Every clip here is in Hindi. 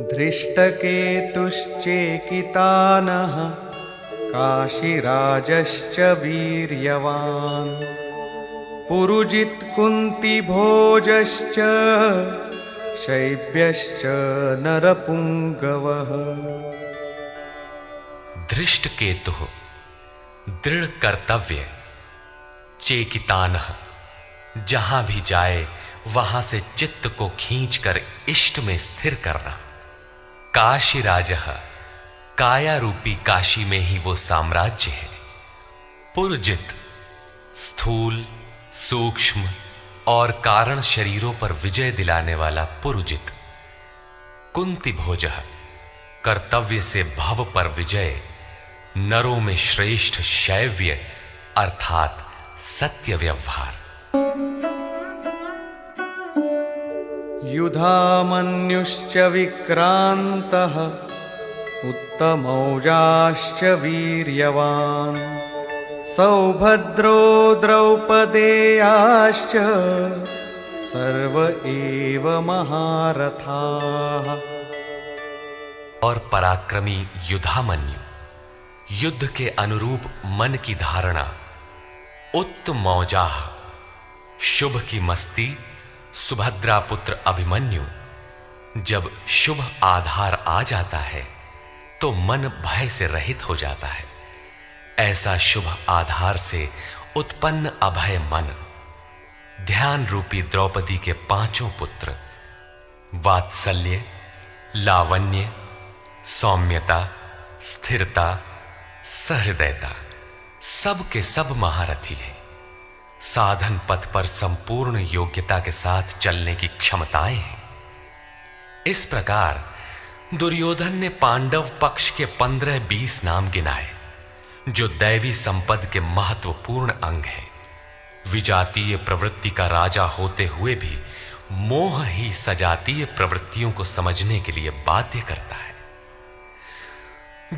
धृष्टकेतुश्चेकितानः काशीराजश्च वीर्यवान् पुरुजित् कुन्तिभोजश्च शैब्यश्च नरपुंगवः। धृष्टकेतुः दृढ़ कर्तव्य, चेकितानः जहां भी जाए वहां से चित्त को खींचकर इष्ट में स्थिर करना, काशीराजः काया रूपी काशी में ही वो साम्राज्य है, पुरजित स्थूल सूक्ष्म और कारण शरीरों पर विजय दिलाने वाला पुरुजित, कुंती भोजः कर्तव्य से भव पर विजय, नरों में श्रेष्ठ शैव्य अर्थात सत्य व्यवहार। युधामन्युश्च विक्रान्तः उत्तमौजाश्च वीर्यवान् सौभद्रो द्रौपदेयाश्च सर्व एव महारथाः। और पराक्रमी युधामन्यु, युद्ध के अनुरूप मन की धारणा, उत्तमौजाः शुभ की मस्ती, सुभद्रा पुत्र अभिमन्यु, जब शुभ आधार आ जाता है तो मन भय से रहित हो जाता है। ऐसा शुभ आधार से उत्पन्न अभय मन, ध्यान रूपी द्रौपदी के पांचों पुत्र वात्सल्य, लावण्य, सौम्यता, स्थिरता, सहृदयता, सब के सब महारथी हैं। साधन पथ पर संपूर्ण योग्यता के साथ चलने की क्षमताएं हैं। इस प्रकार दुर्योधन ने पांडव पक्ष के 15-20 नाम गिनाए जो दैवी संपद के महत्वपूर्ण अंग हैं। विजातीय प्रवृत्ति का राजा होते हुए भी मोह ही सजातीय प्रवृत्तियों को समझने के लिए बाध्य करता है।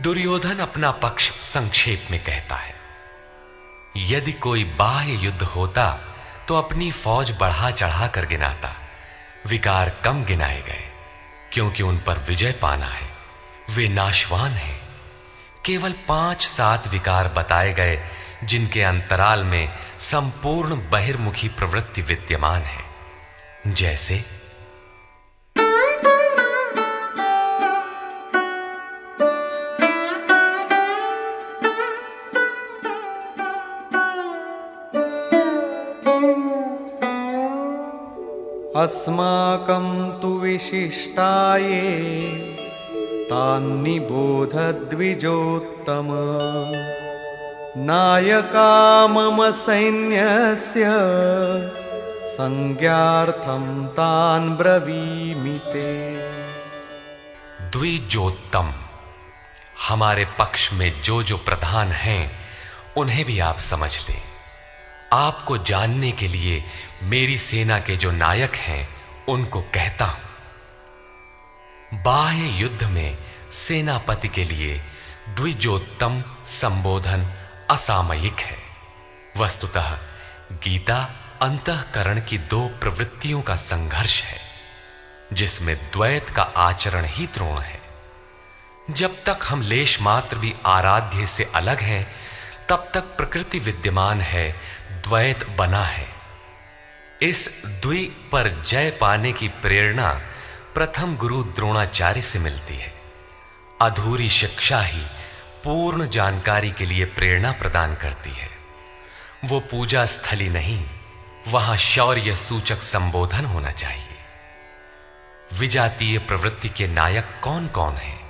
दुर्योधन अपना पक्ष संक्षेप में कहता है, यदि कोई बाह्य युद्ध होता तो अपनी फौज बढ़ा चढ़ा कर गिनाता, विकार कम गिनाए गए क्योंकि उन पर विजय पाना है, वे नाशवान हैं। केवल 5-7 विकार बताए गए जिनके अंतराल में संपूर्ण बहिर्मुखी प्रवृत्ति विद्यमान है, जैसे अस्माकं तु विशिष्टाये तान्निबोध द्विजोत्तम नायका मम सैन्यस्य संज्ञार्थं तान् ब्रवीमि ते। द्विजोत्तम, हमारे पक्ष में जो जो प्रधान हैं उन्हें भी आप समझ लें। आपको जानने के लिए मेरी सेना के जो नायक हैं उनको कहता हूं। बाह्य युद्ध में सेनापति के लिए द्विजोत्तम संबोधन असामयिक है। वस्तुतः गीता अंतःकरण की 2 प्रवृत्तियों का संघर्ष है जिसमें द्वैत का आचरण ही तृण है। जब तक हम लेश मात्र भी आराध्य से अलग हैं तब तक प्रकृति विद्यमान है, द्वैत बना है। इस द्वि पर जय पाने की प्रेरणा प्रथम गुरु द्रोणाचार्य से मिलती है। अधूरी शिक्षा ही पूर्ण जानकारी के लिए प्रेरणा प्रदान करती है। वो पूजा स्थली नहीं, वहां शौर्य सूचक संबोधन होना चाहिए। विजातीय प्रवृत्ति के नायक कौन कौन हैं?